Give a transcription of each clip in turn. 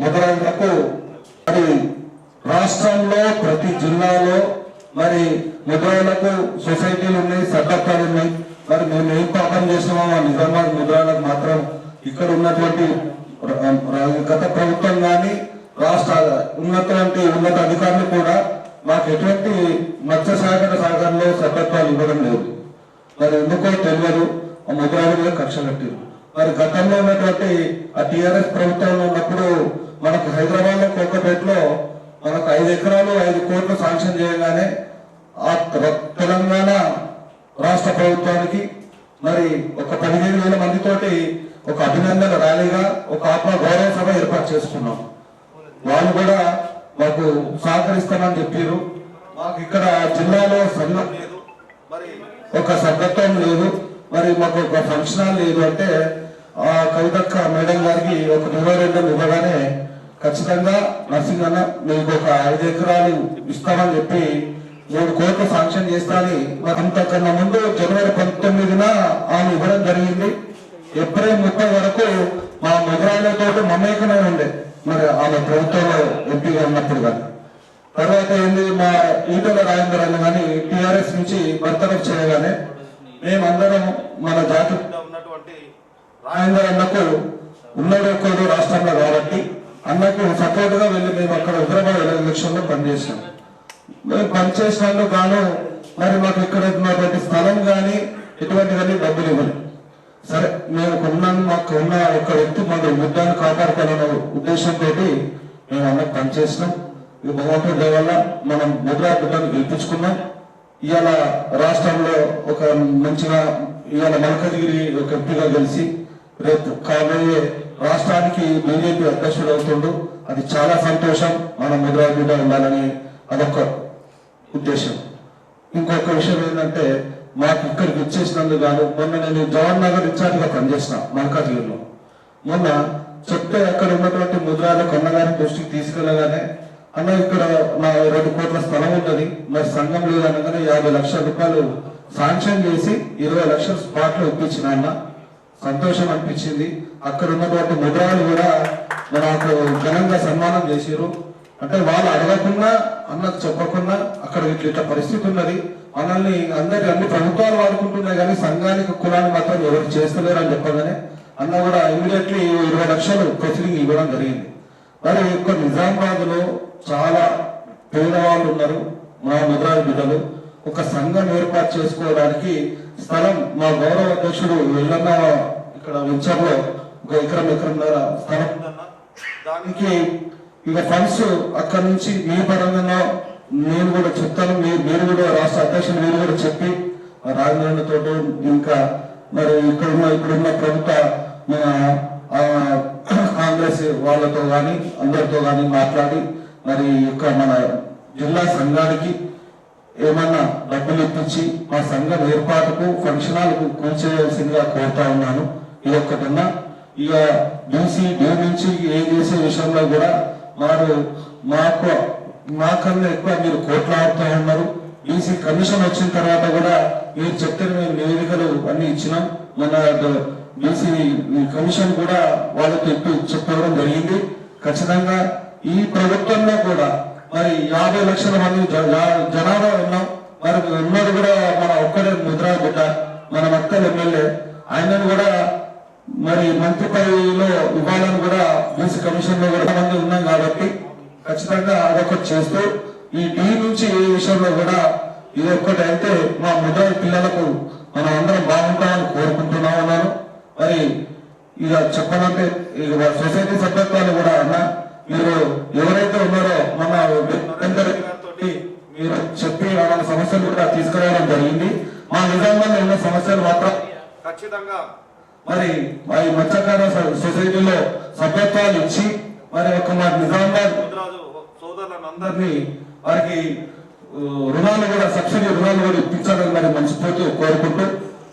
మొదలైనకు మరి రాష్ట్రంలో ప్రతి జిల్లాలో మరి ముద్రాలకు సొసైటీలు ఉన్నాయి, సభ్యత్వాలు ఉన్నాయి. మరి మేము ఏం పాపం చేసినామో నిజామాబాద్ ముద్రాలకు మాత్రం ఇక్కడ ఉన్నటువంటి గత ప్రభుత్వం కానీ రాష్ట్ర ఉన్నత అధికారులు కూడా మాకు ఎటువంటి మత్స్య సహకారంలో సభ్యత్వాలు ఇవ్వడం లేదు. మరి ఎందుకో తెలియదు, ఆ ముద్రాల మీద కక్ష కట్టారు. మరి గతంలో ఉన్నటువంటి ఆ టిఆర్ఎస్ ప్రభుత్వంలో ఉన్నప్పుడు మనకు హైదరాబాద్ లో కోకపేటలో మనకు 5 ఎకరాలు 5 కోట్లు శాంక్షన్ చేయగానే ఆ తెలంగాణ రాష్ట్ర ప్రభుత్వానికి మరి ఒక 15,000 మందితోటి ఒక అభినందన ర్యాలీగా ఒక ఆత్మ గౌరవ సభ ఏర్పాటు చేసుకున్నాం. వాళ్ళు కూడా మాకు సహకరిస్తామని చెప్పారు. మాకు ఇక్కడ జిల్లాలో సంఘం లేదు, మరి ఒక సభ్యత్వం లేదు, మరి మాకు ఒక ఫంక్షన్ హాల్ లేదు అంటే ఆ కవితక్క మేడం గారికి ఒక నివేదన ఇవ్వగానే ఖచ్చితంగా నర్సింగ్ అన్న మీకు ఒక 5 ఎకరాలు ఇస్తామని చెప్పి 3 కోట్లు శాంక్షన్ చేస్తానని అంతకన్నా ముందు జనవరి 19న ఆమె ఇవ్వడం జరిగింది. ఏప్రిల్ 30 వరకు మా ముద్రాలతో మమేకమై ఉండే మరి ఆమె ప్రభుత్వంలో ఎంపీగా ఉన్నప్పుడు కానీ. తర్వాత ఏంది మా ఈటల రాజేందర్ అన్న కానీ టిఆర్ఎస్ నుంచి బర్తరఫ్ చేయగానే మేమందరం మన జాతి ఉన్నటువంటి రాజేందర్ అన్నకు ఉన్నడొక్కడు రాష్ట్రంలో కాబట్టి అన్నకు సపోర్ట్ గా వెళ్ళి మేము అక్కడ హైదరాబాద్ ఎలక్షన్ లో పనిచేసాం. మేము పనిచేసినందుకు గాను మరి మాకు ఇక్కడ ఉన్నటువంటి స్థలం కానీ ఎటువంటివన్నీ డబ్బులు ఇవ్వలేదు. సరే మేము మాకు ఉన్న ఒక వ్యక్తి మన ముద్దాన్ని కాపాడుకోవాలన్న ఉద్దేశంతో మేము అన్నకు పనిచేసినాం. ఈ భగవంతుడి వల్ల మనం ముద్రా బిడ్డను గెలిపించుకున్నాం. ఇవాళ రాష్ట్రంలో ఒక మంచిగా ఇవాళ మల్కజ్గిరి ఒక ఎంపీగా గెలిచి రేపు కాబోయే రాష్ట్రానికి బీజేపీ అధ్యక్షుడు అవుతుండు. అది చాలా సంతోషం. మన ముద్రా బిడ్డ ఉండాలని అదొక ఉద్దేశం. ఇంకొక విషయం ఏంటంటే మాకు ఇక్కడికి వచ్చేసినందుకు కాదు, మొన్న నేను జవహర్ నగర్ ఇన్ఛార్జిగా పనిచేసిన మల్కాజ్గిరిలో. మొన్న చెప్తే అక్కడ ఉన్నటువంటి ముద్రాలకు అన్నగారి దృష్టికి తీసుకెళ్ళగానే అన్న ఇక్కడ నా 2 కోట్ల స్థలం ఉన్నది, మరి సంఘం లేదనగానే 50 లక్షల రూపాయలు శాంక్షన్ చేసి 20 లక్షల స్పాట్ లో ఇప్పించిన అన్న. సంతోషం అనిపించింది. అక్కడ ఉన్నటువంటి ముద్రాలు కూడా నాకు ఘనంగా సన్మానం చేశారు. అంటే వాళ్ళు అడగకుండా అన్నకు చెప్పకుండా అక్కడ ఇట్లా పరిస్థితి ఉన్నది, మనల్ని అన్ని ప్రభుత్వాలు వాడుకుంటున్నాయి కానీ సంఘానికి కులాన్ని మాత్రం ఎవరు చేస్తలేరు అని చెప్పగానే అన్న కూడా ఇమీడియట్లీ 20 లక్షలు ప్రొసీడింగ్ ఇవ్వడం జరిగింది. మరి ఇక్కడ నిజామాబాద్ లో చాలా పేదవాళ్ళు ఉన్నారు. మా ముద్రా బిడ్డలు ఒక సంఘం ఏర్పాటు చేసుకోవడానికి స్థలం మా గౌరవ అధ్యక్షుడు ఎల్లన్న ఇక్కడ వెంచర్లో 1 ఎకరంన్నర స్థలం దానికి ఇక ఫండ్స్ అక్కడ నుంచి మీ పరంగా నేను కూడా చెప్తాను. మీరు కూడా రాష్ట్ర అధ్యక్షులు మీరు కూడా చెప్పి రాజధానితో ఇంకా మరి ఇప్పుడున్న ప్రభుత్వ కాంగ్రెస్ వాళ్ళతో కానీ అందరితో కానీ మాట్లాడి మరి మన జిల్లా సంఘానికి ఏమన్నా డబ్బులు ఇప్పించి మా సంఘం ఏర్పాటుకు ఫంక్షన్ హాల్కు కూర్చేయాల్సిందిగా కోరుతా ఉన్నాను. ఇది ఒక్కటన్నా ఇక బీసీ డే నుంచి ఏం చేసే విషయంలో కూడా వారు మాకన్నా ఎక్కువ మీరు కోట్లాడుతూ ఉన్నారు. బీసీ కమిషన్ వచ్చిన తర్వాత కూడా మీరు చెప్తే మేము నివేదికలు అన్ని ఇచ్చినాం. మన బీసీ కమిషన్ కూడా వాళ్ళకి చెప్పడం జరిగింది. ఖచ్చితంగా ఈ ప్రభుత్వంలో కూడా మరి 50 లక్షల మంది జనాభా ఉన్నాం. మరి ఉన్నది కూడా మన ఒక్కడే ముద్రా బిడ్డ మన మక్కల్ ఎమ్మెల్యే, ఆయనను కూడా మరి మంత్రి పదవిలో ఇవ్వాలని కూడా బీసీ కమిషన్ లో కూడా మంది ఉన్నాం కాబట్టి ఖచ్చితంగా అదొకటి చేస్తూ ఈ టీ నుంచి ఏ విషయంలో కూడా ఇది ఒక్కటి అయితే మా ముద్రా పిల్లలకు మనం అందరం బాగుంటామని కోరుకుంటున్నామన్నాను. మరి ఇక చెప్పాలంటే ఇక సొసైటీ సభ్యత్వాలు కూడా అన్న మీరు ఎవరైతే ఉన్నారో మన మీరు చెప్పి వాళ్ళ సమస్యలు కూడా తీసుకురావడం జరిగింది. మా నిజామాబాద్లో ఉన్న సమస్యలు మాత్రం ఖచ్చితంగా మరి మత్స్యకార సొసైటీలో సభ్యత్వాలు ఇచ్చి మరి మా నిజామాబాద్ సోదరులందరినీ వారికి రుణాలు కూడా సబ్సిడీ రుణాలు కూడా ఇప్పించాలని మరి మనస్ఫూర్తి కోరుకుంటూ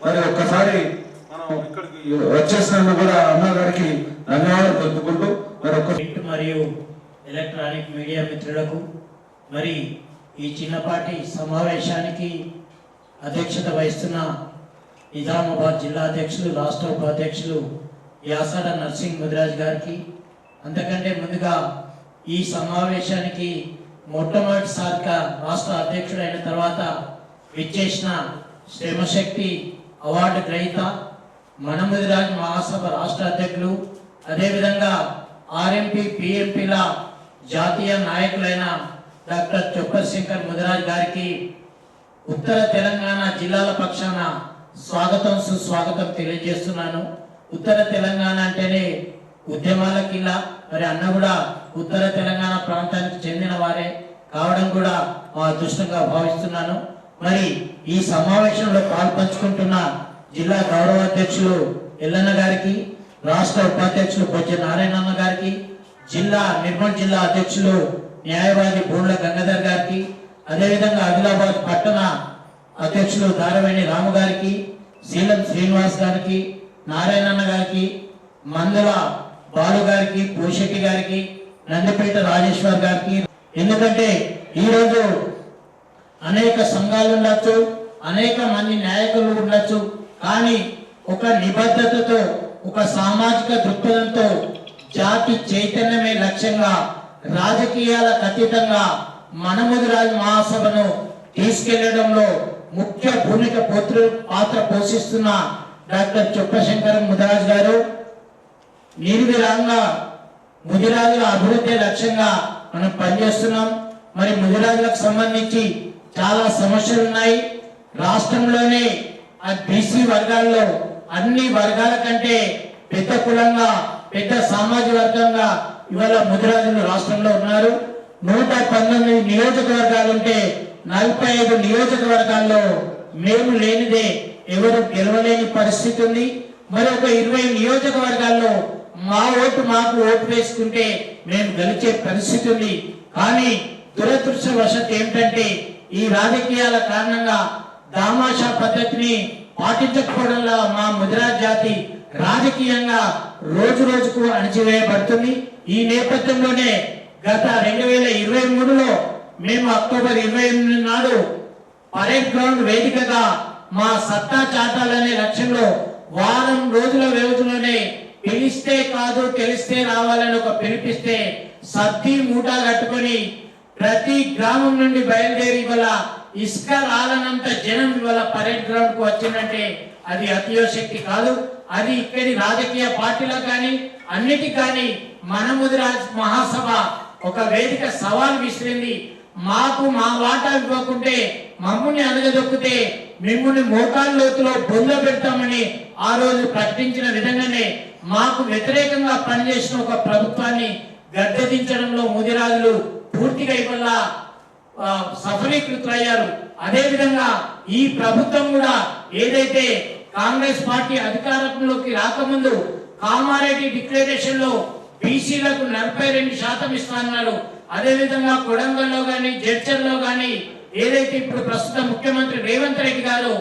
మరి ఒక్కసారి మనం ఇక్కడికి వచ్చేసినందుకు కూడా అన్నగారికి ధన్యవాదాలు తెలుపుకుంటూ మరియు ఎలక్ట్రానిక్ మీడియా మిత్రులకు మరి ఈ చిన్నపాటి సమావేశానికి అధ్యక్షత వహిస్తున్న నిజామాబాద్ జిల్లా అధ్యక్షులు రాష్ట్ర ఉపాధ్యక్షులు యాసడ నర్సింగ్ ముదిరాజ్ గారికి అంతకంటే ముందుగా ఈ సమావేశానికి మొట్టమొదటిసారిగా రాష్ట్ర అధ్యక్షుడైన తర్వాత విచ్చేసిన శ్రమశక్తి అవార్డు గ్రహీత మన ముదిరాజ్ మహాసభ రాష్ట్ర అధ్యక్షులు, అదేవిధంగా ఆర్ఎంపీ పిఎంపీల జాతీయ నాయకులైన డాక్టర్ చొప్పర్ శంకర్ ముదిరాజ్ గారికి ఉత్తర తెలంగాణ జిల్లాల పక్షాన స్వాగతం సుస్వాగతం తెలియజేస్తున్నాను. ఉత్తర తెలంగాణ అంటేనే ఉద్యమాల కిల్ల, మరి అన్న కూడా ఉత్తర తెలంగాణ ప్రాంతానికి చెందిన వారే కావడం కూడా మా అదృష్టంగా భావిస్తున్నాను. మరి ఈ సమావేశంలో పాల్పంచుకుంటున్న జిల్లా గౌరవ అధ్యక్షులు ఎల్లన్న గారికి, రాష్ట్ర ఉపాధ్యక్షులు బొజ్జ నారాయణన్న గారికి, నిర్మల్ జిల్లా అధ్యక్షులు న్యాయవాది బూండ్ల గంగాధర్ గారికి, అదేవిధంగా ఆదిలాబాద్ పట్టణ అధ్యక్షులు దారవేణి రాము గారికి, శీలం శ్రీనివాస్ గారికి, నారాయణన్న గారికి, మందుల బాలు గారికి, పూషెట్టి గారికి, నందిపేట రాజేశ్వర్ గారికి. ఎందుకంటే ఈరోజు అనేక సంఘాలు ఉండొచ్చు, అనేక మంది నాయకులు ఉండొచ్చు, కానీ ఒక నిబద్ధతతో, ఒక సామాజిక దృక్పథంతో జాతి చైతన్యమే లక్ష్యంగా రాజకీయాలకు అతీతంగా మన ముదిరాజ్ మహాసభను తీసుకెళ్లడంలో ముఖ్య పాత్ర పోషిస్తున్న డాక్టర్ చొప్పశంకర్ ముదిరాజ్ గారు నిర్విరాంగా ముదిరాజుల అభివృద్ధి లక్ష్యంగా మనం పనిచేస్తున్నాం. మరి ముదిరాజులకు సంబంధించి చాలా సమస్యలు ఉన్నాయి. రాష్ట్రంలోనే ఆ బీసీ వర్గాల్లో అన్ని వర్గాల కంటే పెద్ద కులంగా, పెద్ద సామాజిక వర్గంగా ఇవాళ ముదిరాజులు రాష్ట్రంలో ఉన్నారు. 119 నియోజకవర్గాలు ఉంటే 45 నియోజకవర్గాల్లో మేము లేనిదే ఎవరు గెలవలేని పరిస్థితి ఉంది. మరి ఒక 20 నియోజకవర్గాల్లో మాకు ఓటు వేసుకుంటే మేము గెలిచే పరిస్థితి ఉంది. కానీ దురదృష్టవశాత్తు ఏమిటంటే ఈ రాజకీయాల కారణంగా దామాషా పద్ధతిని పాటించకపోవడంలో మా ముదిరాజ్ జాతి రాజకీయంగా రోజు రోజుకు అణచివేయబడుతుంది. ఈ నేపథ్యంలోనే గత 2023లో మేము అక్టోబర్ 28 నాడు పరేడ్ గ్రౌండ్ వేదికగా మా సత్తా చాటాలనే లక్ష్యంలో వారం రోజుల వ్యవధిలోనే పిలిస్తే కాదు తెలిస్తే రావాలని ఒక పిలిపిస్తే సత్తి మూట కట్టుకొని ప్రతి గ్రామం నుండి బయలుదేరి ఇవాళ ఇసుక రాలనంత జనం ఇవాళ పరేడ్ గ్రౌండ్ కు వచ్చిందంటే అది అతియోశక్తి కాదు. అది ఇక్కడి రాజకీయ పార్టీలకు కానీ అన్నిటికీ కానీ మన ముదిరాజ్ మహాసభ ఒక వేదిక సవాల్ విసిరింది. మాకు మా వాటా ఇవ్వకుంటే, మమ్మల్ని అనగదొక్కితే మిమ్మల్ని మోకాళ్ళ లోతులో బొంద పెడతామని ఆ రోజు ప్రకటించిన విధంగానే మాకు వ్యతిరేకంగా పనిచేసిన ఒక ప్రభుత్వాన్ని గద్దెదించడంలో ముదిరాజులు పూర్తిగా ఇవాళ సఫలీకృతులయ్యారు. అదే విధంగా ఈ ప్రభుత్వం కూడా ఏదైతే కాంగ్రెస్ పార్టీ అధికారంలోకి రాకముందు కామారెడ్డి డిక్లరేషన్ లో బీసీలకు 42% ఇస్తాన్నారు. అదే విధంగా కొడంగల్లో గాని, జడ్చర్లో గాని ఏదైతే ఇప్పుడు ప్రస్తుత ముఖ్యమంత్రి రేవంత్ రెడ్డి గారు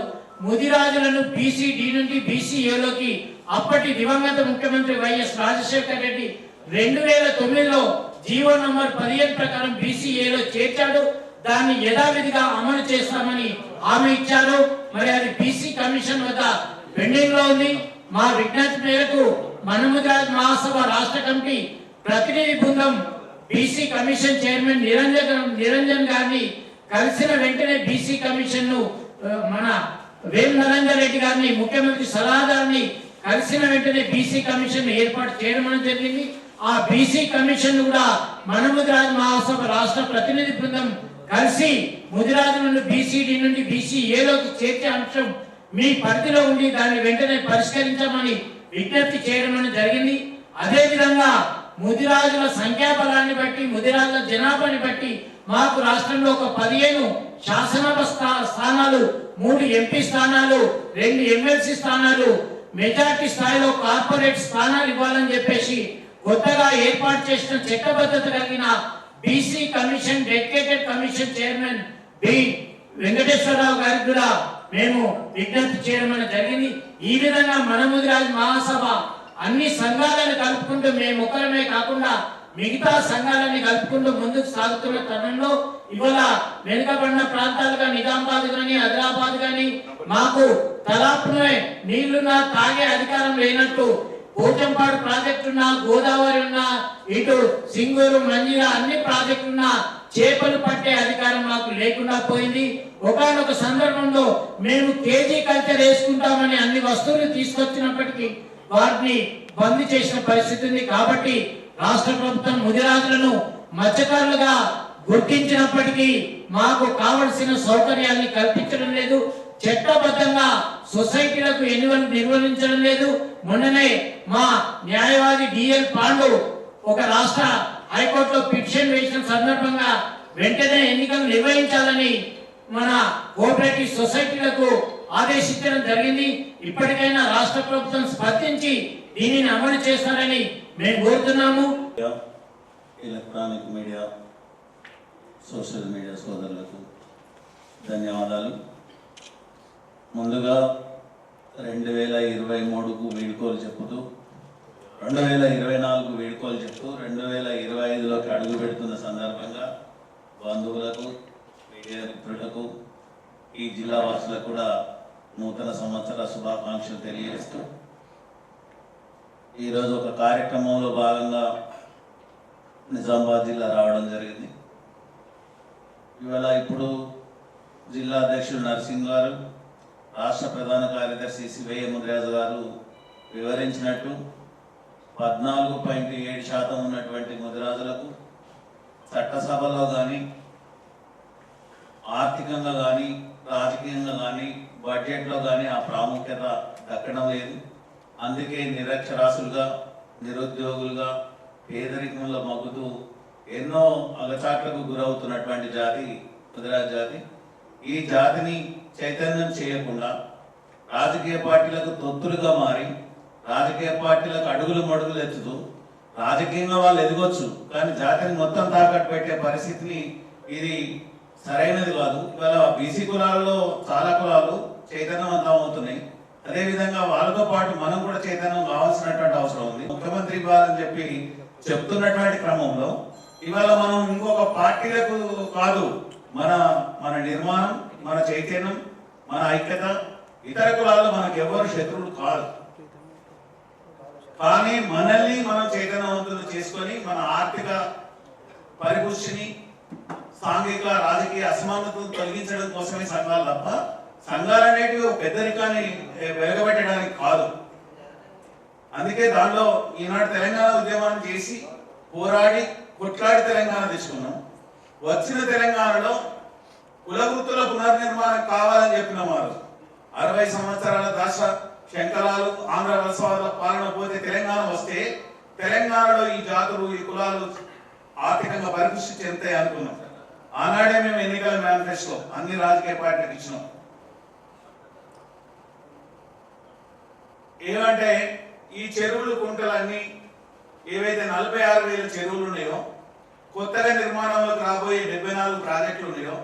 ముదిరాజులను బీసీ-డి నుండి బీసీ-ఏలోకి అప్పటి దివంగత ముఖ్యమంత్రి వైఎస్ రాజశేఖర్ రెడ్డి 2009లో జీవో నంబర్ 15 ప్రకారం బీసీ-ఏలో చేర్చాడు. దాన్ని యథావిధిగా అమలు చేస్తామని హామీ ఇచ్చారు. మరి అది బీసీ కమిషన్ వద్ద పెండింగ్ లో ఉంది. మా విజ్ఞప్తి మేరకు మన ముదిరాజ్ మహాసభ రాష్ట్ర కమిటీ ప్రతినిధి బృందం బీసీ కమిషన్ చైర్మన్ నిరంజన్ గారిని కలిసిన వెంటనే బీసీ కమిషన్ ను మన వేం నరేందర్ రెడ్డి గారిని ముఖ్యమంత్రి సలహాదారుని కలిసిన వెంటనే బీసీ కమిషన్ ఏర్పాటు చేయడం జరిగింది. ఆ బీసీ కమిషన్ కూడా మన ముదిరాజ్ మహాసభ రాష్ట్ర ప్రతినిధి బృందం కలిసి ముదిరాజులను బీసీ-డి నుండి బీసీ-ఏలోకి చేర్చే అంశం మీ పరిధిలో ఉండి దాన్ని వెంటనే పరిష్కరించమని విజ్ఞప్తి చేయడం జరిగింది. అదే విధంగా ముదిరాజుల సంఖ్యాబలాన్ని బట్టి, ముదిరాజుల జనాభాని బట్టి మాకు రాష్ట్రంలో ఒక 15 శాసనసభ స్థానాలు, 3 ఎంపీ స్థానాలు, 2 ఎమ్మెల్సీ స్థానాలు, మెజార్టీ స్థాయిలో కార్పొరేట్ స్థానాలు ఇవ్వాలని చెప్పేసి కొత్తగా ఏర్పాటు చేసిన చట్టబద్ధత కలిగిన BC commission dedicated commission chairman B Venkateswara Rao గారికి కూడా మేము విజ్ఞప్తి చేయడం జరిగింది. ఈ విధంగా మన ముదిరాజ్ మహాసభ అన్ని సంఘాలను కలుపుకుంటూ మేము ఒకరమే కాకుండా మిగతా సంఘాలని కలుపుకుంటూ ముందుకు సాగుతున్న తరుణంలో ఇవాళ వెనుకబడిన ప్రాంతాలుగా నిజామాబాద్ గాని, ఆదిలాబాద్ గాని మాకు తలాపునే నీళ్లున్నా తాగే అధికారం లేనట్టు పోచంపాడు ప్రాజెక్టు ఉన్నా, గోదావరి ఉన్నా, ఇటు సింగూరు మంజీరా అన్ని ప్రాజెక్టులున్నా చేపలు పట్టే అధికారం మాకు లేకుండా పోయింది. ఒకనొక సందర్భంలో మేము కేజీ కల్చర్ వేసుకుంటామని అన్ని వస్తువులు తీసుకొచ్చినప్పటికీ వాటిని బంద్ చేసిన పరిస్థితి ఉంది. కాబట్టి రాష్ట్ర ప్రభుత్వం ముదిరాజులను మత్స్యకారులుగా గుర్తించినప్పటికీ మాకు కావలసిన సౌకర్యాన్ని కల్పించడం లేదు. చట్టబద్ధంగా సొసైటీలకు నిర్వహించడం లేదు. మొన్ననే మా న్యాయవాది డిఎల్ పాండు ఒక రాష్ట్ర హైకోర్టులో పిటిషన్ వేసిన సందర్భంగా వెంటనే ఎన్నికలు నిర్వహించాలని మన కోఆపరేటివ్ సొసైటీలకు ఆదేశించడం జరిగింది. ఇప్పటికైనా రాష్ట్ర ప్రభుత్వం స్పందించి దీనిని అమలు చేస్తారని మేము కోరుతున్నాము. ఎలక్ట్రానిక్ మీడియా, సోషల్ మీడియా సోదరులకు ధన్యవాదాలు. ముందుగా 2023కు వీడ్కోలు చెప్పుతూ 2024 వీడ్కోలు చెప్తూ 2025లోకి అడుగు పెడుతున్న సందర్భంగా బంధువులకు, మీడియా మిత్రులకు, ఈ జిల్లా వాసులకు కూడా నూతన సంవత్సర శుభాకాంక్షలు తెలియజేస్తూ ఈరోజు ఒక కార్యక్రమంలో భాగంగా నిజామాబాద్ జిల్లా రావడం జరిగింది. ఇవాళ ఇప్పుడు జిల్లా అధ్యక్షుడు నర్సింగ్ గారు, రాష్ట్ర ప్రధాన కార్యదర్శి శివయ్య ముదిరాజు గారు వివరించినట్టు 14.7% ఉన్నటువంటి ముదిరాజులకు చట్టసభలో కానీ, ఆర్థికంగా కానీ, రాజకీయంగా కానీ, బడ్జెట్లో కానీ ఆ ప్రాముఖ్యత దక్కడం లేదు. అందుకే నిరక్షరాస్యులుగా, నిరుద్యోగులుగా, పేదరికంలో మగ్గుతూ ఎన్నో అగచాట్లకు గురవుతున్నటువంటి జాతి ముదిరాజ్ జాతి. ఈ జాతిని చైతన్యం చేయకుండా రాజకీయ పార్టీలకు తొత్తులుగా మారి, రాజకీయ పార్టీలకు అడుగులు మడుగులు ఎత్తుతూ రాజకీయంగా వాళ్ళు ఎదగొచ్చు, కానీ జాతిని మొత్తం తాకట్టు పెట్టే పరిస్థితిని ఇది సరైనది కాదు. ఇవాళ బీసీ కులాలలో చాలా కులాలు చైతన్యవంతం అవుతున్నాయి. అదేవిధంగా వాళ్ళతో పాటు మనం కూడా చైతన్యం కావాల్సినటువంటి అవసరం ఉంది. ముఖ్యమంత్రి ఇవ్వాలని చెప్పి చెప్తున్నటువంటి క్రమంలో ఇవాళ మనం ఇంకొక పార్టీలకు కాదు, మన నిర్మాణం, మన చైతన్యం, మన ఐక్యత, ఇతర కులాల్లో మనకు ఎవరు శత్రువులు కాదు. కానీ మనల్ని మనం చైతన్యవంతులు చేసుకొని మన ఆర్థిక పరిపుష్టిని, సాంఘిక రాజకీయ అసమానతను తొలగించడం కోసమే సంఘాలు తప్ప సంఘాలు అనేటివి పెద్దరికాన్ని వెలగబెట్టడానికి కాదు. అందుకే దానిలో ఈనాడు తెలంగాణ ఉద్యమాన్ని చేసి పోరాడి కొట్లాడి తెలంగాణ తెచ్చుకున్నాం. వచ్చిన తెలంగాణలో కుల వృత్తుల పునర్నిర్మాణం కావాలని చెప్పిన వారు 60 సంవత్సరాల దాశ శంకరాలు, ఆంధ్ర వలసవాదుల పాలన పోతే తెలంగాణ వస్తే తెలంగాణలో ఈ జాతులు, ఈ కులాలు ఆర్థికంగా పరిపుష్టి చెందుతాయి అనుకున్నాం. ఆనాడే మేము ఎన్నికల మేనిఫెస్టో అన్ని రాజకీయ పార్టీలకు ఇచ్చినాం. ఏమంటే ఈ చెరువులు, కుంటలన్నీ ఏవైతే 46,000 చెరువులు ఉన్నాయో, కొత్తగా నిర్మాణంలోకి రాబోయే 74 ప్రాజెక్టులు ఉన్నాయో,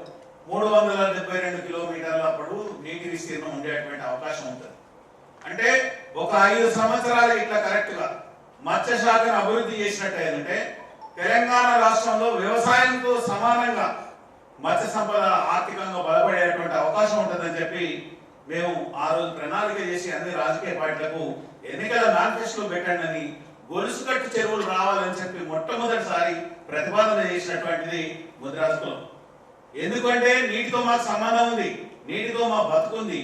372 కిలోమీటర్ల అప్పుడు నీటి విస్తీర్ణం ఉండేటువంటి అవకాశం ఉంటుంది. అంటే ఒక 5 సంవత్సరాలు ఇట్లా కరెక్ట్ గా మత్స్య శాఖను అభివృద్ధి చేసినట్టయితే తెలంగాణ రాష్ట్రంలో వ్యవసాయంతో సమానంగా మత్స్య సంపద ఆర్థికంగా బలపడేటువంటి అవకాశం ఉంటుందని చెప్పి మేము ఆ రోజు ప్రణాళిక చేసి అన్ని రాజకీయ పార్టీలకు ఎన్నికల మేనిఫెస్టో పెట్టండి అని, గొలుసుకట్టు చెరువులు రావాలని చెప్పి మొట్టమొదటిసారి ప్రతిపాదన చేసినటువంటిది ముదిరాజు కులం. ఎందుకంటే నీటితో మాకు సంబంధం ఉంది, నీటితో మా బతుకుంది.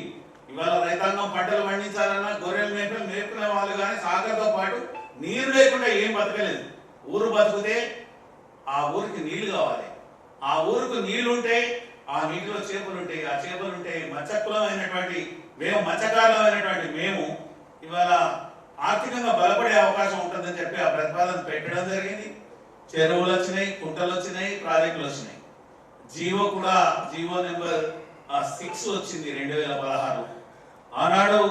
ఇవాళ రైతాంగం పంటలు పండించాలన్నా గొర్రెలు మేపుకునే వాళ్ళు కానీ సాగర్తో పాటు నీరు లేకుండా ఏం బతకలేదు. ఊరు బతుకుతే ఆ ఊరికి నీళ్లు కావాలి, ఆ ఊరుకు నీళ్లు ఉంటే ఆ నీటిలో చేపలు ఉంటాయి, ఆ చేపలు ఉంటే మత్స్యకులం అయినటువంటి మేము, మత్స్యకారులం అయినటువంటి మేము ఇవాళ ఆర్థికంగా బలపడే అవకాశం ఉంటుందని చెప్పి ఆ ప్రతిపాదన పెట్టడం జరిగింది. చెరువులు వచ్చినాయి, కుంటలు వచ్చినాయి, ప్రాజెక్టులు వచ్చినాయి. జీవో నెంబర్ 6 వచ్చింది 2016. ఆనాడు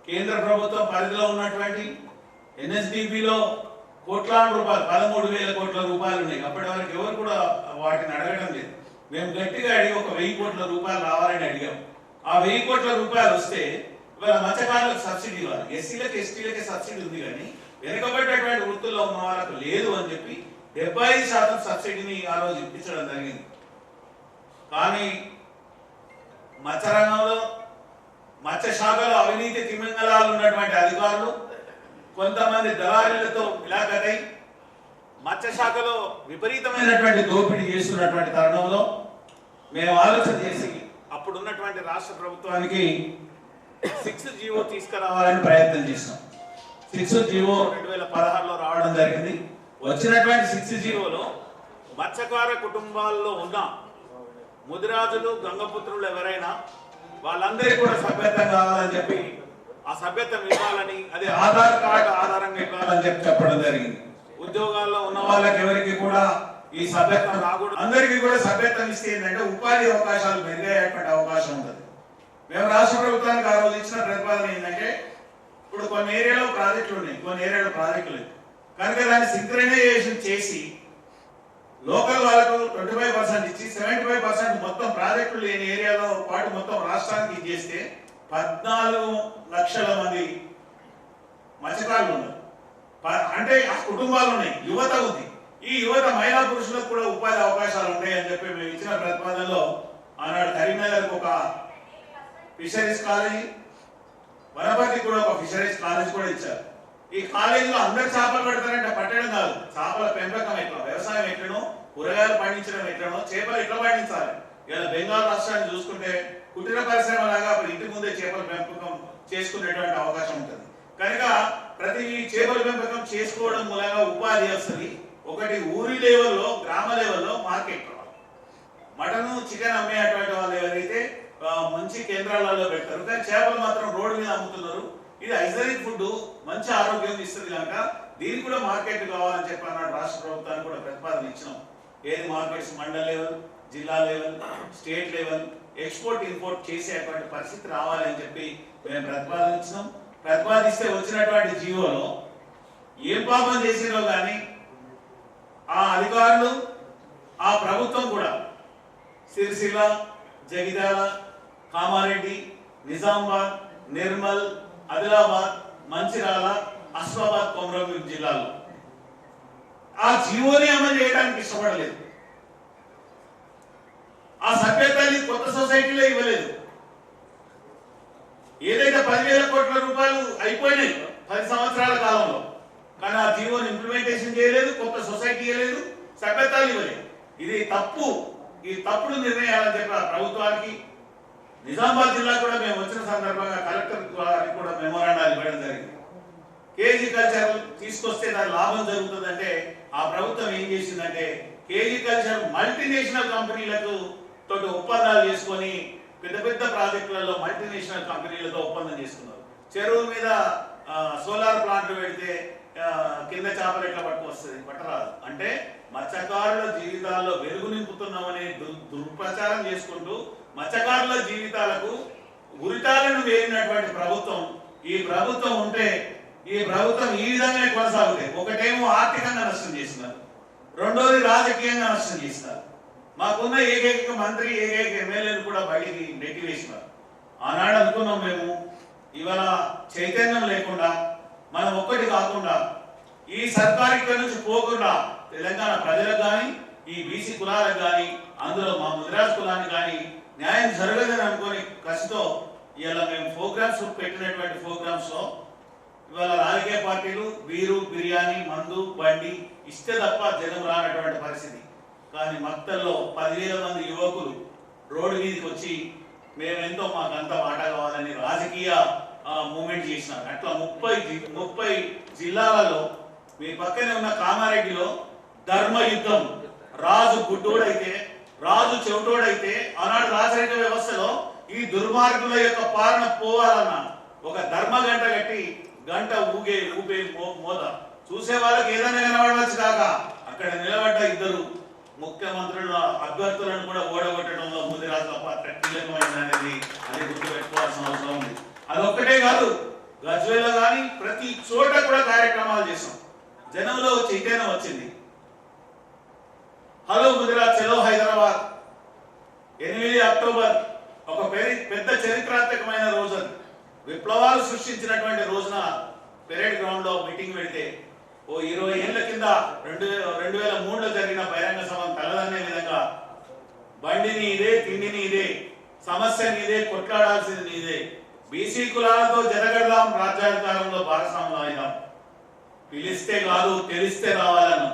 కేంద్ర ప్రభుత్వం పరిధిలో ఉన్నటువంటి ఎన్ఎస్డిపిలో కోట్లాది రూపాయలు, 13,000 కోట్ల రూపాయలు ఉన్నాయి. అప్పటి వరకు ఎవరు కూడా వాటిని అడగడం లేదు. మేము గట్టిగా అడిగి ఒక 1,000 కోట్ల రూపాయలు రావాలని అడిగాం. ఆ 1,000 కోట్ల రూపాయలు వస్తే ఇవాళ మత్స్యకారులకు సబ్సిడీ ఇవ్వాలి. ఎస్సీలకు, ఎస్టీలకే సబ్సిడీ ఉంది, కానీ వెనుకబడ్డటువంటి వృత్తుల్లో ఉన్న వాళ్ళకు లేదు అని చెప్పి 75% సబ్సిడీని ఆ రోజు ఇప్పించడం జరిగింది. కానీ మత్స్య రంగంలో, మత్స్య శాఖలో అవినీతి తిమింగళాలు ఉన్నటువంటి అధికారులు కొంతమంది దళారులతో మిలాఖతై మత్స్య శాఖలో విపరీతమైనటువంటి దోపిడీ చేస్తున్నటువంటి తరుణంలో మేము ఆలోచన చేసి అప్పుడున్నటువంటి రాష్ట్ర ప్రభుత్వానికి 6 జీవో తీసుకురావాలని ప్రయత్నం చేసినాం. 6 జీవో 2016లో రావడం జరిగింది. వచ్చినటువంటి 6 జీవోలో మత్స్యకార కుటుంబాల్లో ఉన్న ముదిరాజులు గంగపుత్రులు ఎవరైనా వాళ్ళందరికీ కూడా సభ్యత్వం కావాలని చెప్పి ఆ సభ్యత్వం ఇవ్వాలని, అదే ఆధార్ కార్డు ఆధారంగా ఇవ్వాలని చెప్పి చెప్పడం జరిగింది. ఉద్యోగాల్లో ఉన్న వాళ్ళకి ఎవరికి కూడా ఈ సభ్యత్వం రాకూడదు, అందరికీ కూడా సభ్యత్వం ఇస్తే ఏంటంటే ఉపాధి అవకాశాలు మెరుగయ్యేటువంటి అవకాశం ఉంటుంది. మేము రాష్ట్ర ప్రభుత్వానికి ఆ రోజు ఇచ్చిన ప్రతిపాదన ఏంటంటే ఇప్పుడు కొన్ని ఏరియాలో ప్రాజెక్టులు ఉన్నాయి, కొన్ని ఏరియాలో ప్రాజెక్టులు లేవు కనుక దాన్ని సింక్రనైజేషన్ చేసి లోకల్ వాళ్ళకు 25% ఇచ్చి 75% మొత్తం ప్రాజెక్టులు లేని ఏరియాలో పాటు మొత్తం రాష్ట్రానికి ఇచ్చేస్తే 14 లక్షల మంది మత్స్యకారులు ఉన్నారు. అంటే ఆ కుటుంబాలు ఉన్నాయి, యువత ఉంది. ఈ యువత మహిళా పురుషులకు కూడా ఉపాధి అవకాశాలు ఉంటాయని చెప్పి మేము ఇచ్చిన ప్రతిపాదనలో ఆనాడు కరీంనగర్కి ఒక ఫిషరీస్ కాలేజీ, వనపర్తికి కూడా ఒక ఫిషరీస్ కాలేజ్ కూడా ఇచ్చారు. ఈ కాలేజీలో అందరు చేపలు పడతారంటే పట్టడం కాదు, చేపల పెంపకం ఎట్లా, వ్యవసాయం ఎట్లనో, కూరగాయలు పండించడం ఎట్లనో, చేపలు ఎట్లా పండించాలి. ఇలా బెంగాల్ రాష్ట్రాన్ని చూసుకుంటే కుటీర పరిశ్రమ లాగా ఇంటి ముందే చేపల పెంపకం చేసుకునేటువంటి అవకాశం ఉంటుంది. కనుక ప్రతి చేపల పెంపకం చేసుకోవడం మూలంగా ఉపాధి వస్తుంది. ఒకటి ఊరి లెవెల్లో, గ్రామ లెవెల్లో మార్కెట్ రావాలి. మటన్ చికెన్ అమ్మేటువంటి వాళ్ళు ఎవరైతే మంచి కేంద్రాలలో పెడతారు, కానీ చేపలు మాత్రం రోడ్డు మీద అమ్ముతున్నారు. ఇది హైజీనిక్ ఫుడ్, మంచి ఆరోగ్యం ఇస్తుంది కనుక దీనికి కూడా మార్కెట్ కావాలని చెప్పి అన్నాడు. రాష్ట్ర ప్రభుత్వానికి కూడా ప్రతిపాదన ఇచ్చినాం. ఏది మార్కెట్స్ మండల్ లెవెల్, జిల్లా level, state level export import చేసేటువంటి పరిస్థితి రావాలని చెప్పి మేము ప్రతిపాదన ఇచ్చినాం. ప్రతిపాదిస్తే వచ్చినటువంటి జీవోలో ఏం పాపం చేసినో కానీ ఆ అధికారులు, ఆ ప్రభుత్వం కూడా సిరిసిల్ల, జగిత్యాల, కామారెడ్డి, నిజామాబాద్, నిర్మల్, ఆదిలాబాద్, మంచిర్యాల, ఆసిఫాబాద్, కొమరంభీం జిల్లాలో ఆ జీవోని అమలు చేయడానికి ఇష్టపడలేదు. ఆ సభ్యతల్ని కొత్త సొసైటీలో ఇవ్వలేదు. ఏదైతే 10,000 కోట్ల రూపాయలు అయిపోయినాయి 10 సంవత్సరాల కాలంలో, కానీ ఆ జీవోని ఇంప్లిమెంటేషన్ చేయలేదు, కొత్త సొసైటీ ఇవ్వలేదు, సభ్యతలు ఇవ్వలేదు. ఇది తప్పు. ఈ తప్పుడు నిర్ణయాలని చెప్పి ఆ ప్రభుత్వానికి, నిజామాబాద్ జిల్లా కూడా మేము వచ్చిన సందర్భంగా కలెక్టర్ గారికి కూడా మెమోరాండాలు ఇవ్వడం జరిగింది. కేజీ కల్చర్ తీసుకొస్తే దాని లాభం జరుగుతుందంటే ఆ ప్రభుత్వం ఏం చేసిందంటే కేజీ కల్చర్ మల్టీనేషనల్ కంపెనీలకు తోటి ఒప్పందాలు చేసుకొని పెద్ద పెద్ద ప్రాజెక్టులలో మల్టీనేషనల్ కంపెనీలతో ఒప్పందం చేసుకున్నారు. చెరువు మీద సోలార్ ప్లాంట్లు పెడితే కింద చేపలు ఎట్లా పట్టుకొస్తుంది, పట్టరాదు. అంటే మత్స్యకారుల జీవితాల్లో వెలుగు నింపుతున్నామనే దుర్ప్రచారం చేసుకుంటూ మత్స్యకారుల జీవితాలకు ఉరితాలను వేరినటువంటి ప్రభుత్వం ఈ ప్రభుత్వం ఉంటే ఈ ప్రభుత్వం ఈ విధంగానే కొనసాగుతాయి. ఒకటేమో ఆర్థికంగా నష్టం చేస్తున్నారు, రెండోది రాజకీయంగా నష్టం చేస్తున్నారు. మాకున్న ఏకైక మంత్రి, ఏకైక ఎమ్మెల్యేలు కూడా బయటికి నెట్టివేసినారు. ఆనాడు అనుకున్నాం మేము, ఇవాళ చైతన్యం లేకుండా మనం ఒక్కటి కాకుండా ఈ సర్కారు ఇక్కడి నుంచి పోకుండా తెలంగాణ ప్రజలకు కానీ, ఈ బీసీ కులాలకు కానీ, అందులో మా ముదిరాజ్ కులానికి కానీ న్యాయం జరగదని అనుకొని కసితో ఇవాళ మేము ప్రోగ్రామ్స్ పెట్టినటువంటి ప్రోగ్రామ్స్ లో ఇవాళ రాజకీయ పార్టీలు వీరు, బిర్యానీ, మందు, బండి ఇస్తే తప్ప జనం రానటువంటి పరిస్థితి. కానీ మక్తల్లో 10,000 మంది యువకులు రోడ్డు మీదకి వచ్చి మేమెంతో మాకంతా వాటా కావాలని రాజకీయ మూమెంట్ చేసినారు. అట్లా 30 జిల్లాలలో మీ పక్కనే ఉన్న కామారెడ్డిలో ధర్మయుద్ధం, రాజు గుడ్డోడైతే, రాజు చెవిటోడైతే ఆనాడు రాజరిక వ్యవస్థలో ఈ దుర్మార్గుల యొక్క పాలన పోవాలన్న ఒక ధర్మ గంట కట్టి గంట ఊపే మోద చూసే వాళ్ళకి ఏదైనా కనబడవచ్చు కాక అక్కడ నిలబడ్డ 2 ముఖ్యమంత్రుల అభ్యర్థులను కూడా ఓడగొట్టడంలో ముదిరాజుల పాత్ర కీలకమైనది అది గుర్తుపెట్టుకోవాల్సిన అవసరం ఉంది. అదొక్కటే కాదు, గజ్వేల్లో కానీ ప్రతి చోట కూడా కార్యక్రమాలు చేసాం. జనంలో చైతన్యం వచ్చింది. హలో గుజరాత్, చలో హైదరాబాద్ 8 అక్టోబర్ ఒక పెద్ద చరిత్రాత్మకమైన రోజు. విప్లవాలు సృష్టించినటువంటి రోజున పెరేడ్ గ్రౌండ్ లో మీటింగ్ పెడితే 20 ఏళ్ల కింద 2003లో జరిగిన బహిరంగ సభను తలదన్నే విధంగా బండిని ఇదే, తిండిని ఇదే, సమస్యని ఇదే, కొట్లాడాల్సింది ఇదే, బీసీ కులాలతో జరగడదాం, రాజ్యాధికారంలో భాగస్వామ్యం అయిదాం, పిలిస్తే కాదు తెలిస్తే రావాలను.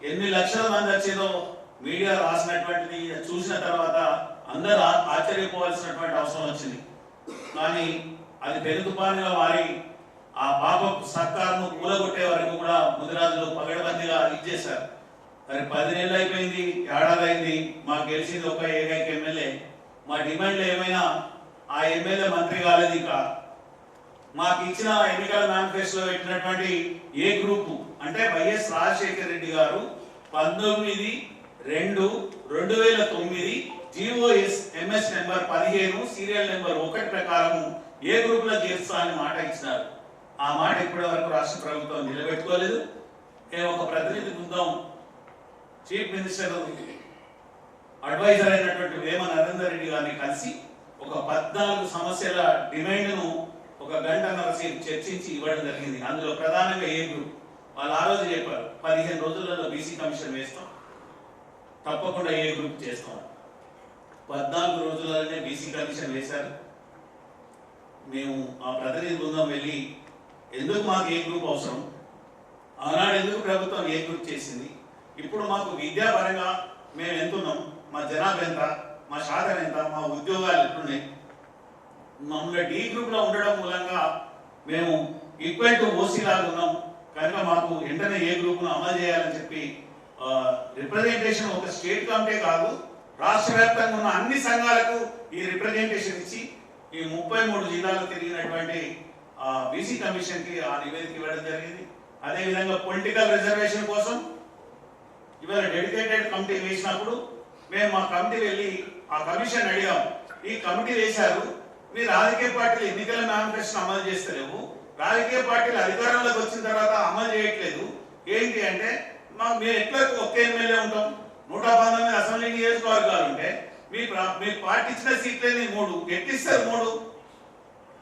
ఎన్ని లక్షల మంది వచ్చిందో మీడియా రాసినటువంటిది చూసిన తర్వాత అందరూ ఆశ్చర్యపోవాల్సినటువంటి అవసరం వచ్చింది. కానీ అది పెనుతుపానుగా మారి ఆ పాప సర్కారును కూలగొట్టే వరకు కూడా ముదిరాజులు పగడబందిగా ఇచ్చేశారు. మరి 10 నెలలు అయిపోయింది, ఏడాది అయింది. మాకు గెలిచింది ఒక ఏకైక ఎమ్మెల్యే. మా డిమాండ్లు ఏమైనా ఆ ఎమ్మెల్యే మంత్రి కాలేదు. ఇంకా మాకు ఇచ్చిన ఎన్నికల మేనిఫెస్టోలో పెట్టినటువంటి ఏ గ్రూపు అంటే వైఎస్ రాజశేఖర రెడ్డి గారు 19/2/2009 GOS MS number 15 serial number 1 ప్రకారం ఏ గ్రూప్ లో చేర్చా అని మాట ఇచ్చినారు. ఆ మాట ఇప్పటి వరకు రాష్ట్ర ప్రభుత్వం నిలబెట్టుకోలేదు. మేము ఒక ప్రతినిధి బృందం చీఫ్ మినిస్టర్ అడ్వైజర్ అయినటువంటి వేమ నరేందర్ రెడ్డి గారిని కలిసి ఒక 14 సమస్యల డిమాండ్ను ఒక గంటన్నర సేపు చర్చించి ఇవ్వడం జరిగింది. అందులో ప్రధానంగా ఏ గ్రూప్ వాళ్ళు ఆ రోజు చెప్పారు 15 రోజులలో బీసీ కమిషన్ వేస్తాం, తప్పకుండా ఏ గ్రూప్ చేస్తాం. 14 రోజులలోనే బీసీ కమిషన్ వేశారు. మేము ఆ ప్రతినిధి బృందం వెళ్ళి ఎందుకు మాకు ఏ గ్రూప్ అవసరం, ఆనాడు ఎందుకు ప్రభుత్వం ఏ గ్రూప్ చేసింది, ఇప్పుడు మాకు విద్యాపరంగా మేము ఎంతున్నాం, మా జనాభా ఎంత, మా శాతం ఎంత, మా ఉద్యోగాలు ఎట్లున్నాయి, మమ్మల్ని డి గ్రూప్ లో ఉండడం మూలంగా మేము ఈక్వల్ టు ఓసీ లాగా ఉన్నాం కనుక మాకు వెంటనే ఏ గ్రూప్ ను అమలు చేయాలని చెప్పి రిప్రజెంటేషన్ ఒక స్టేట్ కమిటీ కాదు రాష్ట్ర వ్యాప్తంగా ఉన్న అన్ని సంఘాలకు ఈ రిప్రజెంటేషన్ ఇచ్చి ఈ 33 జిల్లాలు తిరిగినటువంటి బీసీ కమిషన్ కి ఆ నివేదిక ఇవ్వడం జరిగింది. అదేవిధంగా పొలిటికల్ రిజర్వేషన్ కోసం ఇవాళ డెడికేటెడ్ కమిటీ వేసినప్పుడు మేము మా కమిటీ వెళ్ళి ఆ కమిషన్ అడిగాం. ఈ కమిటీ వేశారు, మీ రాజకీయ పార్టీలు ఎన్నికల మేనిఫెస్టో అమలు చేస్తలేవు, రాజకీయ పార్టీలు అధికారంలోకి వచ్చిన తర్వాత అమలు చేయట్లేదు ఏంటి అంటే మేము ఎట్లా ఒక్క ఎమ్మెల్యే ఉంటాం, 119 అసెంబ్లీ నియోజకవర్గాలు ఉంటే మీ పార్టీ ఇచ్చిన సీట్లని 3 ఎట్టిస్తారు. 3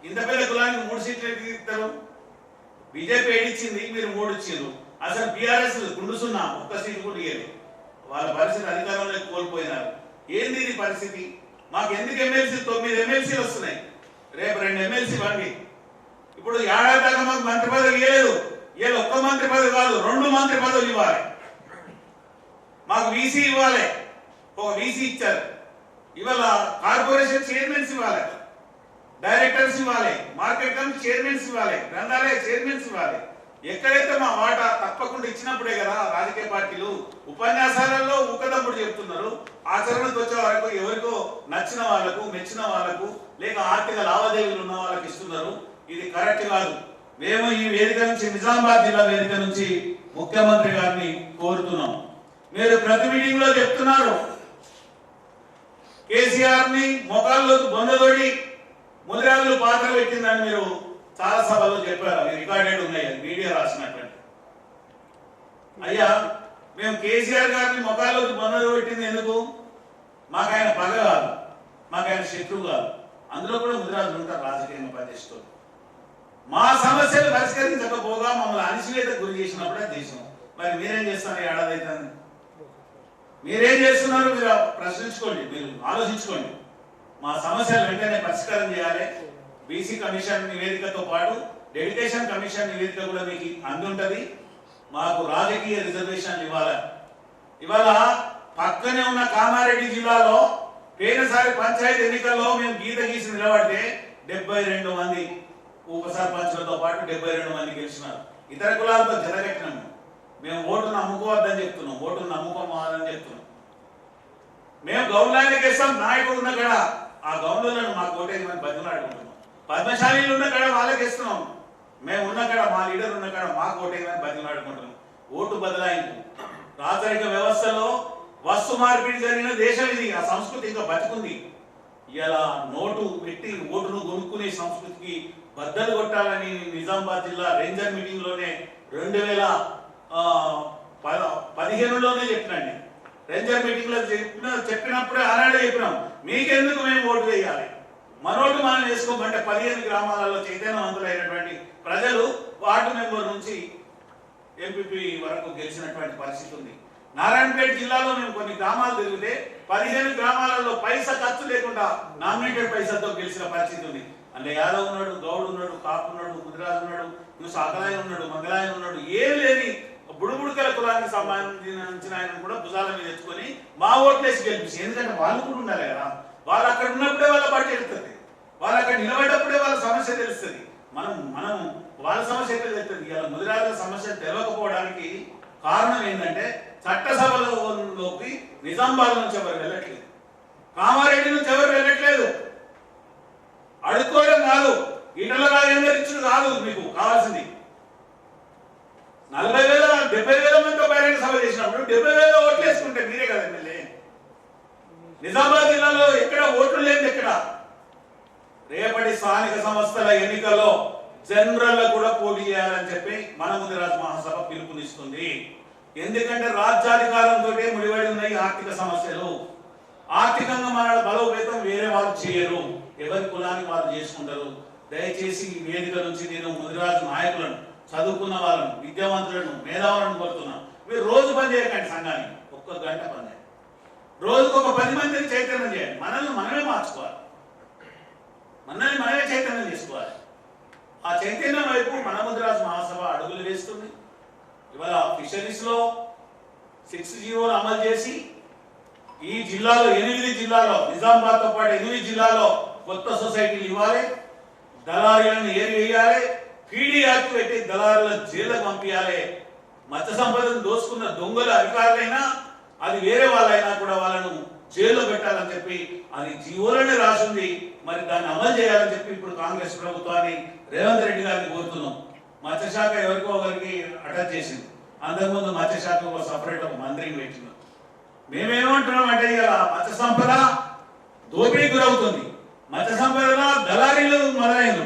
ఇంత పెద్ద కులానికి 3 సీట్లు ఎట్టిస్తారు. బీజేపీ ఏడిచ్చింది, మీరు 3 ఇచ్చారు. అసలు బీఆర్ఎస్ గుండుసున్నా ఒక్క సీటు కూడా ఇయ్యలేదు. వాళ్ళ పరిస్థితి అధికారంలోకి కోల్పోయినారు. ఏంది ఇది పరిస్థితి? మాకు ఎందుకు ఎమ్మెల్సీ 9 ఎమ్మెల్సీలు వస్తున్నాయి, రేపు 2 ఎమ్మెల్సీ బండి. ఇప్పుడు ఏడాది దాకా మాకు మంత్రి పదవి ఇవ్వలేదు. ఇవాళ ఒక్క మంత్రి పదవి కాదు 2 మంత్రి పదవులు ఇవ్వాలి. మాకు వీసీ ఇవ్వాలి, ఒక వీసీ ఇచ్చారు. ఇవాళ కార్పొరేషన్ చైర్మన్స్ ఇవ్వాలి, డైరెక్టర్స్ ఇవ్వాలి, మార్కెట్ కమిటీ చైర్మన్స్ ఇవ్వాలి, గ్రంథాలయ చైర్మన్స్ ఇవ్వాలి. ఎక్కడైతే మా వాటా తప్పకుండా ఇచ్చినప్పుడే కదా రాజకీయ పార్టీలు ఉపన్యాసాలలో ఊకదప్పుడు చెప్తున్నారు. ఆచరణకు వచ్చే వరకు ఎవరికో నచ్చిన వాళ్ళకు, మెచ్చిన వాళ్ళకు, లేక ఆర్థిక లావాదేవీలు ఉన్న వాళ్ళకి ఇస్తున్నారు. ఇది కరెక్ట్ కాదు. మేము ఈ వేదిక నుంచి, నిజామాబాద్ జిల్లా వేదిక నుంచి ముఖ్యమంత్రి గారిని కోరుతున్నాం. మీరు ప్రతి మీటింగ్ లో చెప్తున్నారు కేసీఆర్ ని మొఖాల్లోకి బొందదోడి ముదిరాజులు పాత్ర పెట్టిందని మీరు చాలా సభలో చెప్పారు. అవి రికార్డెడ్ ఉన్నాయి, మీడియా రాసినటువంటి. అయ్యా మేము కేసీఆర్ గారిని మొఖాల్లోకి బొందలు పెట్టింది ఎందుకు? మాకు ఆయన పగ కాదు, మాకు ఆయన శత్రువు కాదు. అందులో కూడా ముదిరాజులు ఉంటారు రాజకీయంగా పనిచేస్తూ. మా సమస్యలు పరిష్కరించకపోగా మమ్మల్ని అణిచివేతకు గురి చేసినప్పుడే చేసినాం. మరి మీరేం చేస్తున్నారు? ఏడాది అవుతుంది, మీరేం చేస్తున్నారు? మీరు ప్రశ్నించుకోండి, మీరు ఆలోచించుకోండి. మా సమస్యలు వెంటనే పరిష్కారం చేయాలి. బీసీ కమిషన్ నివేదికతో పాటు డెడికేషన్ కమిషన్ నివేదిక కూడా మీకు అందుంటది. మాకు రాజకీయ రిజర్వేషన్లు ఇవ్వాలి. ఇవాళ పక్కనే ఉన్న కామారెడ్డి జిల్లాలో పోయినసారి పంచాయతీ ఎన్నికల్లో మేము గీత గీసి నిలబడితే 72 మంది ఉప సర్పంచులతో పాటు 72 మంది గెలిచినారు. ఇతర కులాలతో జతకట్టినాము. మేము ఓటును నమ్ముకోవద్దని చెప్తున్నాం, ఓటును నమ్ముకోవాలని చెప్తున్నాం. మేము గౌన్లానికి వేస్తాం, నాయకుడు ఉన్న కాడ ఆ గౌన్లను మాకు ఓటేయమని బతిమలాడుకుంటున్నాం. పద్మశాలీలు ఉన్న కాడ వాళ్ళకి ఇస్తున్నాం, మేము ఉన్న కాడ మా లీడర్ ఉన్న కాడ మాకు ఓటేయమని బతిమలాడుకుంటున్నాం. ఓటు బదలాయింపు రాజరిక వ్యవస్థలో వస్తు మార్పిడి జరిగిన దేశం ఇది. ఆ సంస్కృతి ఇంకా బతుకుంది. ఇలా నోటు పెట్టి ఓటును కొనుక్కునే సంస్కృతికి బద్దలు కొట్టాలని నిజామాబాద్ జిల్లా రేంజర్ మీటింగ్ లోనే 2015లోనే చెప్పినండి. రేంజర్ మీటింగ్ లో చెప్పినప్పుడే ఆనాడే చెప్పినాం, మీకెందుకు మేము ఓటు వేయాలి, మనోటు మనం వేసుకోమంటే 15 గ్రామాలలో చైతన్యవంతులైనటువంటి ప్రజలు వార్డు మెంబర్ నుంచి ఎంపీపీ వరకు గెలిచినటువంటి పరిస్థితి ఉంది. నారాయణపేట జిల్లాలో మేము కొన్ని గ్రామాలు తిరిగితే 15 గ్రామాలలో పైసా ఖర్చు లేకుండా నామినేటెడ్ పైసలతో గెలిచిన పరిస్థితి ఉంది. అంటే యాదవ్ ఉన్నాడు, గౌడ్ ఉన్నాడు, కాపు ఉన్నాడు, ముదిరాజు ఉన్నాడు, నువ్వు సాకలాయన ఉన్నాడు, మంగళాయన ఉన్నాడు, ఏం లేని బుడుబుడుకల కులానికి సంబంధించిన ఆయన కూడా భుజాల మీద తెచ్చుకొని మా ఓట్లేసి గెలిపించి. ఎందుకంటే వాళ్ళు కూడా ఉండాలి కదా, వాళ్ళు అక్కడ ఉన్నప్పుడే వాళ్ళ పార్టీ వెళ్తుంది, వాళ్ళు అక్కడ నిలబడేటప్పుడే వాళ్ళ సమస్య తెలుస్తుంది. మనం వాళ్ళ సమస్య అయితే తెలుస్తుంది. ఇలా ముదిరాజుల సమస్య తెలియకపోవడానికి కారణం ఏంటంటే చట్టసభలోకి నిజామాబాద్ నుంచి ఎవరు వెళ్ళట్లేదు, కామారెడ్డి నుంచి ఎవరు వెళ్ళట్లేదు. అడుక్కోవడం కాదు, ఈటల రాజేందర్ ఇచ్చుడు కాదు మీకు కావాల్సింది. 40,000 70,000 మందితో బహిరంగ సభ చేసినప్పుడు 70,000 ఓట్లు వేసుకుంటే మీరే కదా ఎమ్మెల్యే. నిజామాబాద్ జిల్లాలో ఎక్కడ ఓట్లు లేదు. ఎక్కడ రేపటి స్థానిక సంస్థల ఎన్నికల్లో జనరల్ కూడా పోటీ చేయాలని చెప్పి మన ముదిరాజ్ మహాసభ పిలుపునిస్తుంది. ఎందుకంటే రాజ్యాధికారంతో ముడిపడి ఉన్నాయి ఆర్థిక సమస్యలు. ఆర్థికంగా మన బలోపేతం వేరే వాళ్ళు చేయరు, ఎవరి కులానికి వాళ్ళు చేసుకుంటారు. దయచేసి ఈ వేదిక నుంచి నేను ముదిరాజు నాయకులను, చదువుకున్న వాళ్ళను, విద్యావంతులను, మేధావులను కోరుతున్నాను, మీరు రోజు పని చేయకండి, సంఘానికి ఒక్క గంట పని చేయండి, రోజుకు ఒక 10 మందిని చైతన్యం చేయండి. మనల్ని మనమే మార్చుకోవాలి, మనల్ని మనమే చైతన్యం చేసుకోవాలి. ఆ చైతన్యం వైపు మన ముదిరాజు మహాసభ అడుగులు వేస్తుంది. ఇవాళ ఫిషరీస్ లో 6G అమలు చేసి ఈ జిల్లాలో 8 జిల్లాలో నిజామాబాద్ తో పాటు 8 జిల్లాలో కొత్త సొసైటీలు ఇవ్వాలి, దళారీలను ఏరివేయాలి, పీడీ యాక్ట్ పెట్టి దళారుల జైలుకు పంపించాలి. మత్స్య సంపదను దోసుకున్న దొంగల అధికారులైనా అది వేరే వాళ్ళైనా కూడా వాళ్ళను జైల్లో పెట్టాలని చెప్పి అది జీవోలోనే రాసింది. మరి దాన్ని అమలు చేయాలని చెప్పి ఇప్పుడు కాంగ్రెస్ ప్రభుత్వాన్ని రేవంత్ రెడ్డి గారిని కోరుతున్నాం. మత్స్యశాఖ ఎవరికో ఒకరికి అటాచ్ చేసింది, అంతకుముందు మత్స్యశాఖ ఒక సపరేట్ ఒక మంత్రిని పెట్టినాం. మేమేమంటున్నాం అంటే ఇలా మత్స్య సంపద దోపిడీ గురవుతుంది, మత్స్య సంపద దళారీలు మొదలైన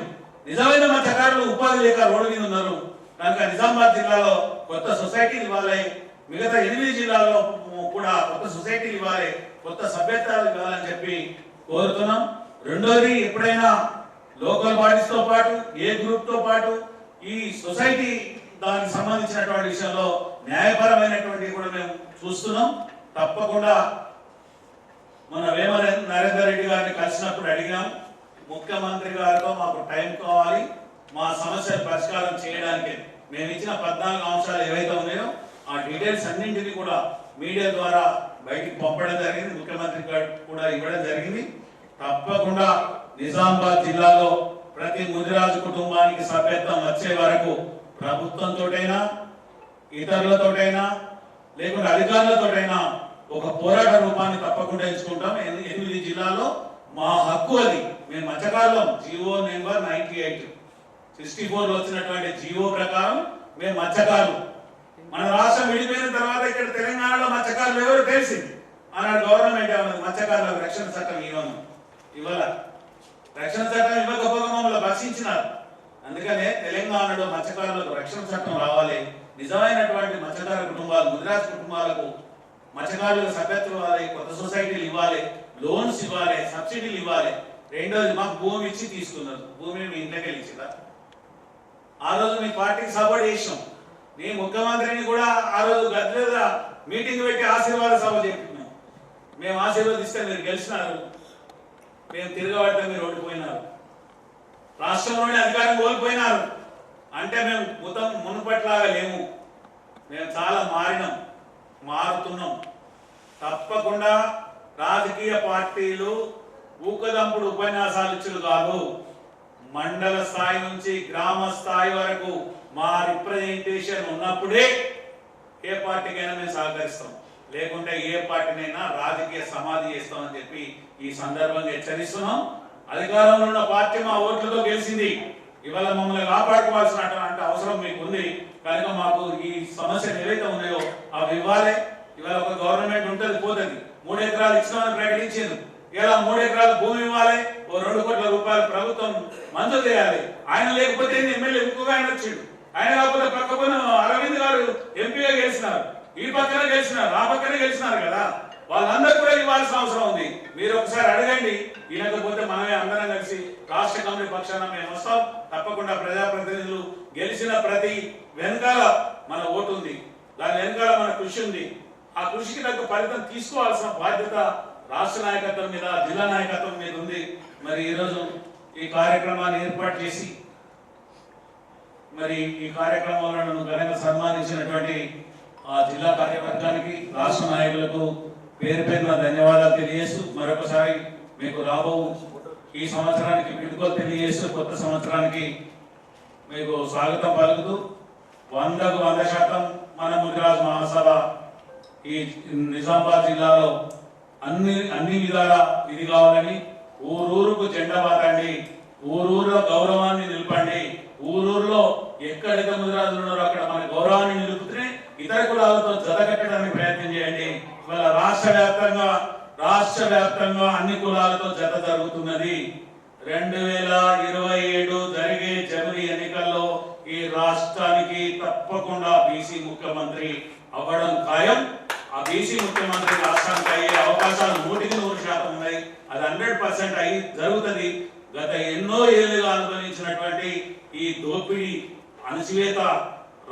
నిజమైన మత్స్యకారులు ఉపాధి లేక రోడ్డు మీద ఉన్నారు. కనుక నిజామాబాద్ జిల్లాలో కొత్త సొసైటీలు ఇవ్వాలి, మిగతా 8 జిల్లాల్లో కూడా కొత్త సొసైటీలు ఇవ్వాలి, కొత్త సభ్యత్వాలు ఇవ్వాలని చెప్పి కోరుతున్నాం. రెండోది, ఎప్పుడైనా లోకల్ బాడీస్ తో పాటు ఏ గ్రూప్ తో పాటు ఈ సొసైటీ దానికి సంబంధించినటువంటి విషయంలో న్యాయపరమైనటువంటి కూడా మేము చూస్తున్నాం. తప్పకుండా మన వేమ నరేందర్ రెడ్డి గారిని కలిసినప్పుడు అడిగినాం, ముఖ్యమంత్రి గారితో మాకు టైం కావాలి మా సమస్యలు పరిష్కారం చేయడానికి. మేము ఇచ్చిన 14 అంశాలు ఏవైతే ఉన్నాయో ఆ డీటెయిల్స్ అన్నింటినీ కూడా మీడియా ద్వారా బయటికి పంపడం జరిగింది, ముఖ్యమంత్రి కూడా ఇవ్వడం జరిగింది. తప్పకుండా నిజామాబాద్ జిల్లాలో ప్రతి ముదిరాజు కుటుంబానికి సభ్యత్వం వచ్చే వరకు ప్రభుత్వంతోటైనా ఇతరులతోటైనా లేకుంటే అధికారులతోటైనా ఒక పోరాట రూపాన్ని తప్పకుండా ఎంచుకుంటాం. 8 జిల్లాల్లో మా హక్కు అది. మేము మత్స్యకారులం, జీవో నెంబర్ 98/64 వచ్చినటువంటి జీవో ప్రకారం మేము మత్స్యకారులు. మన రాష్ట్రం విడిపోయిన తర్వాత ఇక్కడ తెలంగాణలో మత్స్యకారులు ఎవరు తెలిసింది. ఆనాడు గవర్నమెంట్ ఏమన్నది, మత్స్యకారులకు రక్షణ చట్టం ఇవ్వాల, రక్షణ చట్టం ఇవ్వకపోగా మమ్మల్ని భక్షించినారు. అందుకనే తెలంగాణలో మత్స్యకారులకు రక్షణ చట్టం రావాలి. నిజమైనటువంటి మత్స్యకార కుటుంబాలు, ముదిరాజు కుటుంబాలకు మత్స్యకారులకు సభ్యత్వం ఇవ్వాలి, కొత్త సొసైటీలు ఇవ్వాలి, లోన్స్ ఇవ్వాలి, సబ్సిడీలు ఇవ్వాలి. రెండోది, మాకు భూమి ఇచ్చి తీసుకున్నారు. భూమి మీ ఇంట్లోకి ఇచ్చిందా? ఆ రోజు మీ పార్టీకి సపోర్ట్ చేసాం. మీ ముఖ్యమంత్రిని కూడా ఆ రోజు గద్దె మీటింగ్ పెట్టి ఆశీర్వాద సభ చెప్పినాం. మేము ఆశీర్వదిస్తే మీరు గెలిచినారు, మేము తిరగబడితే మీరు ఓడిపోయినారు, రాష్ట్రంలోనే అధికారం కోల్పోయినారు. అంటే మేము మునుపట్లాగా లేము, మేము చాలా మారుతున్నాం. తప్పకుండా రాజకీయ పార్టీలు ఊకదంపుడు ఉపన్యాసాలు ఇచ్చులు కాదు. మండల స్థాయి నుంచి గ్రామ స్థాయి వరకు మా రిప్రజెంటేషన్ ఉన్నప్పుడే ఏ పార్టీకైనా మేము సహకరిస్తాం, లేకుంటే ఏ పార్టీనైనా రాజకీయ సమాధి చేస్తామని చెప్పి ఈ సందర్భంగా హెచ్చరిస్తున్నాం. అధికారంలో ఉన్న పార్టీ మా ఓట్లతో గెలిచింది. ఇవాళ మమ్మల్ని కాపాడుకోవాల్సిన అవసరం మీకు ఉంది. కనుక మాకు ఈ సమస్యలు ఏవైతే ఉన్నాయో అవి ఇవ్వాలి. ఇవాళ ఒక గవర్నమెంట్ ఉంటుంది, పోతుంది. 3 ఎకరాలు ఇచ్చినామని ప్రకటించారు. ఇలా 3 ఎకరాల భూమి ఇవ్వాలి, ఓ 2 కోట్ల రూపాయలు ప్రభుత్వం మంజూరు చేయాలి. ఆయన లేకపోతే ఎమ్మెల్యే ఇంకొక ఆయన వచ్చాడు. ఆయన కాకపోతే పక్కన అరవింద్ గారు ఎంపీగా గెలిచినారు, ఈ పక్కన గెలిచినారు, ఆ పక్కనే గెలిచినారు కదా. వాళ్ళందరూ కూడా ఇవ్వాల్సిన అవసరం ఉంది. మీరు ఒకసారి అడగండి. లేకపోతే మనమే అందరం కలిసి రాష్ట్ర కమిటీ పక్షాన మేము వస్తాం. తప్పకుండా ప్రజాప్రతినిధులు గెలిచిన ప్రతి వెనకాల మన ఓటు ఉంది, దాని వెనకాల మన కృషి ఉంది. ఆ కృషికి తగ్గ ఫలితం తీసుకోవాల్సిన బాధ్యత రాష్ట్ర నాయకత్వం మీద, జిల్లా నాయకత్వం మీద ఉంది. మరి ఈరోజు ఈ కార్యక్రమాన్ని ఏర్పాటు చేసి మరి ఈ కార్యక్రమంలో నన్ను ఘనంగా సన్మానించినటువంటి ఆ జిల్లా కార్యవర్గానికి, రాష్ట్ర నాయకులకు పేరు పేరున ధన్యవాదాలు తెలియజేస్తూ మరొకసారి మీకు రాబో ఈ సంవత్సరానికి పిడుకోలు తెలియజేస్తూ కొత్త సంవత్సరానికి మీకు స్వాగతం పలుకుతూ 100కు 100% మన ముదిరాజ్ మహాసభ ఈ నిజామాబాద్ జిల్లాలో అన్ని విధాల ఇది కావాలని, ఊరూరుకు జెండా పాతండి, ఊరూరులో గౌరవాన్ని నిలపండి, ఊరూరులో ఎక్కడైతే ముదిరాజులు ఉన్నారో అక్కడ మన గౌరవాన్ని నిలుపుతూనే ఇతర కులాలతో జతకట్టడానికి ప్రయత్నం చేయండి. ఇవాళ రాష్ట్ర వ్యాప్తంగా అన్ని కులాలతో జత జరుగుతున్నది. 2027 జరిగే జమిలి ఎన్నికల్లో ఈ రాష్ట్రానికి తప్పకుండా బీసీ ముఖ్యమంత్రి అవ్వడం ఖాయం. ఆ బీసీ ముఖ్యమంత్రి రాష్ట్రానికి అయ్యే అవకాశాలు 100% ఉన్నాయి. అది 100% అయి జరుగుతుంది. గత ఎన్నో ఏళ్ళుగా అనుభవించినటువంటి ఈ దోపిడీ, అణచివేత,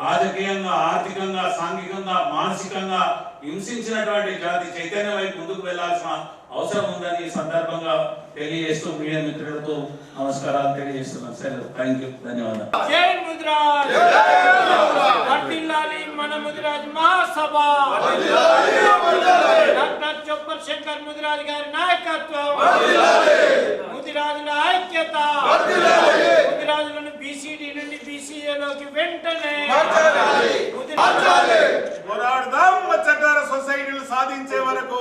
రాజకీయంగా, ఆర్థికంగా, సాంఘికంగా, మానసికంగా హింసించినటువంటి జాతి చైతన్యం వైపు ముందుకు వెళ్లాల్సిన అవసరం ఉందని ఈ సందర్భంగా తెలియజేస్తూ మీడియా మిత్రులతో నమస్కారాలు తెలియజేస్తున్నాను. సార్ థ్యాంక్ యూ, ధన్యవాదాలు. జై ముదిరాజ్, వర్ధిల్లాలి మన ముదిరాజ్ మహాసభ, డాక్టర్ చొప్పర్ శంకర్ ముదిరాజ్ గారి నాయకత్వం, ముదిరాజుల ఐక్యత, ముదిరాజులను బీసీడీ నుండి బీసీఏలోకి వెంటనే పోరాడదాం, మత్స్యకార సొసైటీలు సాధించే వరకు